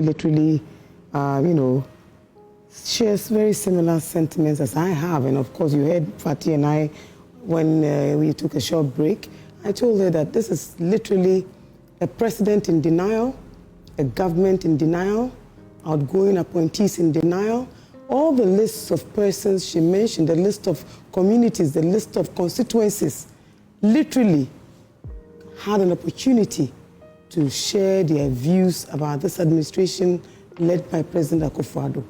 literally, shares very similar sentiments as I have. And of course, you heard Fati and I, when we took a short break, I told her that this is literally a president in denial, a government in denial, outgoing appointees in denial. All the lists of persons she mentioned, the list of communities, the list of constituencies, literally had an opportunity to share their views about this administration led by President Akuffo.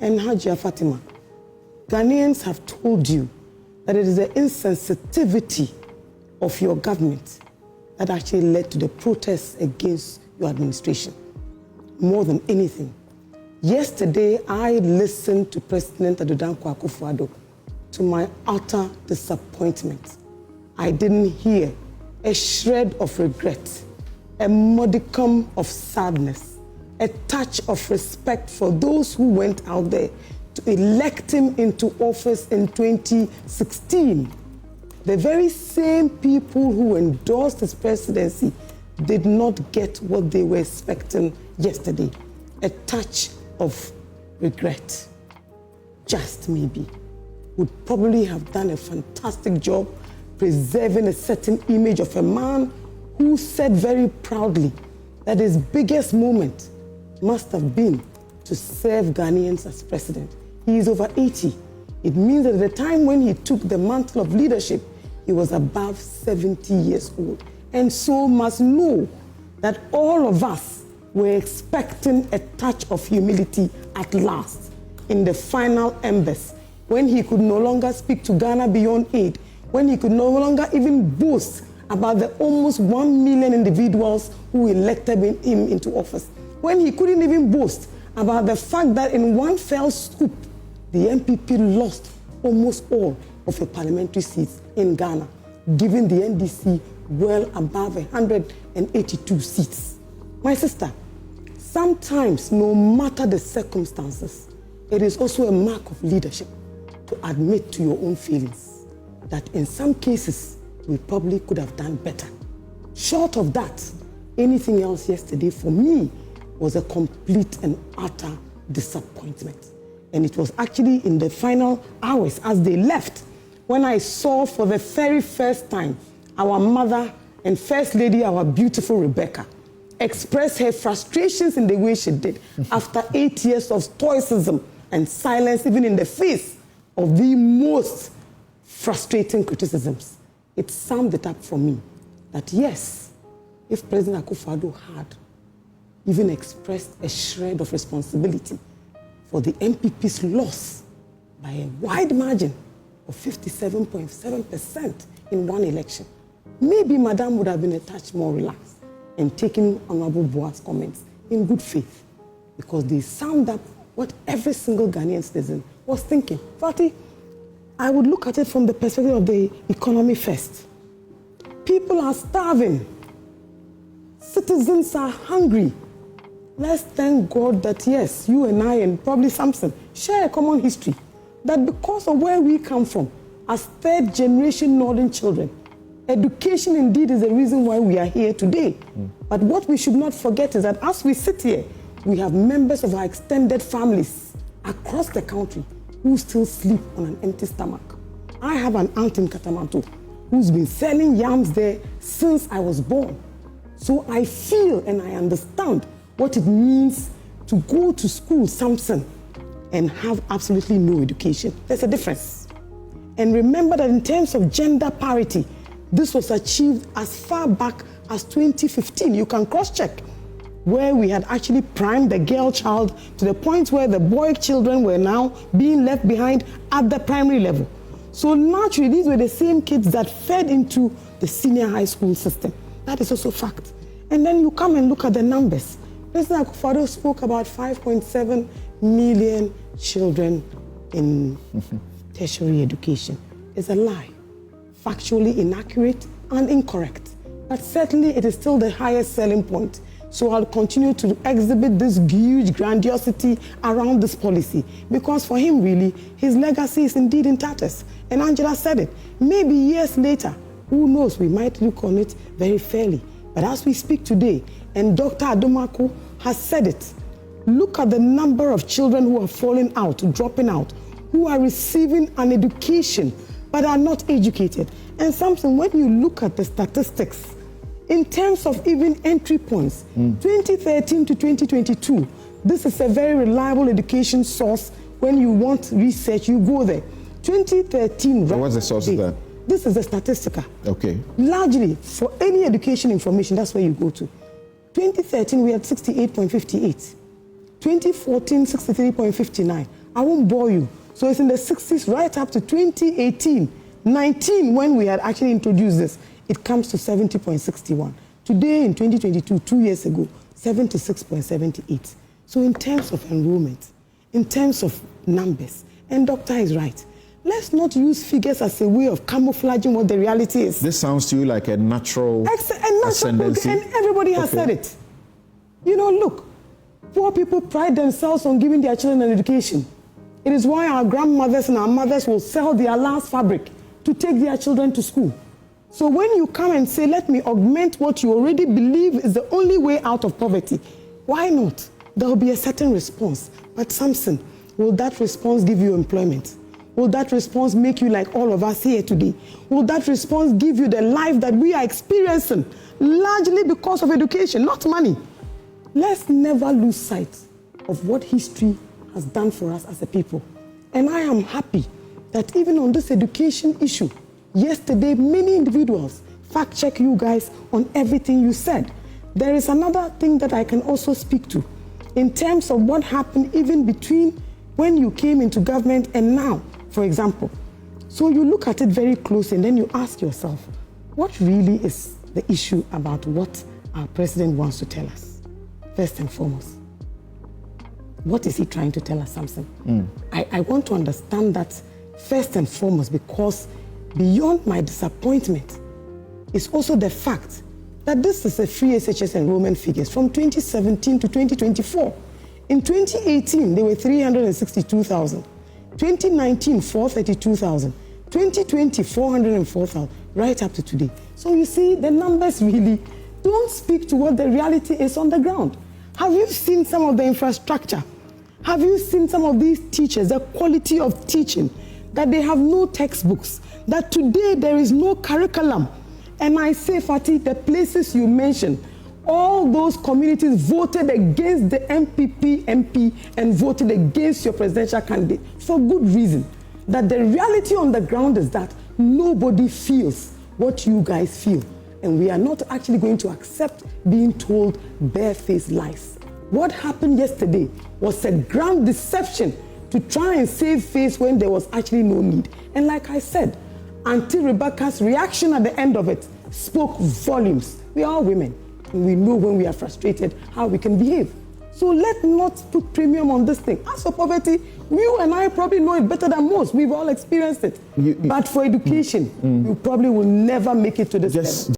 And Hajia Fatima, Ghanaians have told you that it is the insensitivity of your government that actually led to the protests against your administration, more than anything. Yesterday, I listened to President Adodankwa Akuffo to my utter disappointment. I didn't hear a shred of regret, a modicum of sadness, a touch of respect for those who went out there to elect him into office in 2016. The very same people who endorsed his presidency did not get what they were expecting yesterday. A touch of regret, just maybe, would probably have done a fantastic job preserving a certain image of a man who said very proudly that his biggest moment must have been to serve Ghanaians as president. He is over 80. It means that at the time when he took the mantle of leadership, he was above 70 years old. And so must know that all of us were expecting a touch of humility at last in the final embers, when he could no longer speak to Ghana beyond aid, when he could no longer even boast about the almost 1 million individuals who elected him into office, when he couldn't even boast about the fact that in one fell swoop, the MPP lost almost all of the parliamentary seats in Ghana, giving the NDC well above 182 seats. My sister, sometimes, no matter the circumstances, it is also a mark of leadership to admit to your own feelings that in some cases, we probably could have done better. Short of that, anything else yesterday for me was a complete and utter disappointment. And it was actually in the final hours as they left when I saw for the very first time our mother and First Lady, our beautiful Rebecca, express her frustrations in the way she did after 8 years of stoicism and silence, even in the face of the most frustrating criticisms. It summed it up for me that yes, if President Akuffo had even expressed a shred of responsibility for the MPP's loss by a wide margin of 57.7% in one election, maybe Madam would have been a touch more relaxed and taken Honorable Boa's comments in good faith, because they summed up what every single Ghanaian citizen was thinking. Fati, I would look at it from the perspective of the economy first. People are starving. Citizens are hungry. Let's thank God that, yes, you and I and probably Samson share a common history, that because of where we come from, as third-generation northern children, education indeed is the reason why we are here today. But what we should not forget is that as we sit here, we have members of our extended families across the country who still sleep on an empty stomach. I have an aunt in Katamato who's been selling yams there since I was born. So I feel and I understand what it means to go to school, Samson, and have absolutely no education. There's a difference. And remember that in terms of gender parity, this was achieved as far back as 2015. You can cross-check, where we had actually primed the girl child to the point where the boy children were now being left behind at the primary level. So naturally, these were the same kids that fed into the senior high school system. That is also fact. And then you come and look at the numbers. President Akuffo spoke about 5.7 million children in tertiary education. It's a lie, factually inaccurate and incorrect. But certainly it is still the highest selling point. So I'll continue to exhibit this huge grandiosity around this policy, because for him really, his legacy is indeed in tatters. And Angela said it. Maybe years later, who knows, we might look on it very fairly. But as we speak today, and Dr. Ajumako has said it, Look at the number of children who are falling out, dropping out, who are receiving an education but are not educated. And something, when you look at the statistics, in terms of even entry points, 2013 to 2022, this is a very reliable education source. When you want research, you go there. 2013, so what's the source of that? This is the Statistica. Okay. Largely, for any education information, that's where you go to. 2013, we had 68.58. 2014, 63.59. I won't bore you. So it's in the 60s right up to 2018, 19, when we had actually introduced this. It comes to 70.61. Today, in 2022, 2 years ago, 76.78. So in terms of enrollment, in terms of numbers, and Doctor is right, let's not use figures as a way of camouflaging what the reality is. This sounds to you like a natural ascendancy. And everybody has said it. You know, look, poor people pride themselves on giving their children an education. It is why our grandmothers and our mothers will sell their last fabric to take their children to school. So when you come and say, let me augment what you already believe is the only way out of poverty, why not? There will be a certain response. But Samson, will that response give you employment? Will that response make you like all of us here today? Will that response give you the life that we are experiencing, largely because of education, not money? Let's never lose sight of what history has done for us as a people. And I am happy that even on this education issue, yesterday, many individuals fact-check you guys on everything you said. There is another thing that I can also speak to in terms of what happened even between when you came into government and now, for example. So you look at it very closely and then you ask yourself, what really is the issue about what our president wants to tell us? First and foremost, what is he trying to tell us, Samson? I want to understand that first and foremost, because beyond my disappointment is also the fact that this is a free SHS enrollment figures from 2017 to 2024. In 2018, they were 362,000. 2019, 432,000. 2020, 404,000, right up to today. So you see, the numbers really don't speak to what the reality is on the ground. Have you seen some of the infrastructure? Have you seen some of these teachers, the quality of teaching, that they have no textbooks, that today there is no curriculum? And I say, Fatih, the places you mentioned, all those communities voted against the MPP MP and voted against your presidential candidate for good reason. That the reality on the ground is that nobody feels what you guys feel. And we are not actually going to accept being told barefaced lies. What happened yesterday was a grand deception to try and save face when there was actually no need. And like I said, Auntie Rebecca's reaction at the end of it spoke volumes. We are all women, and we know when we are frustrated how we can behave. So let's not put premium on this thing. As for poverty, you and I probably know it better than most. We've all experienced it. But for education, you probably will never make it to this level.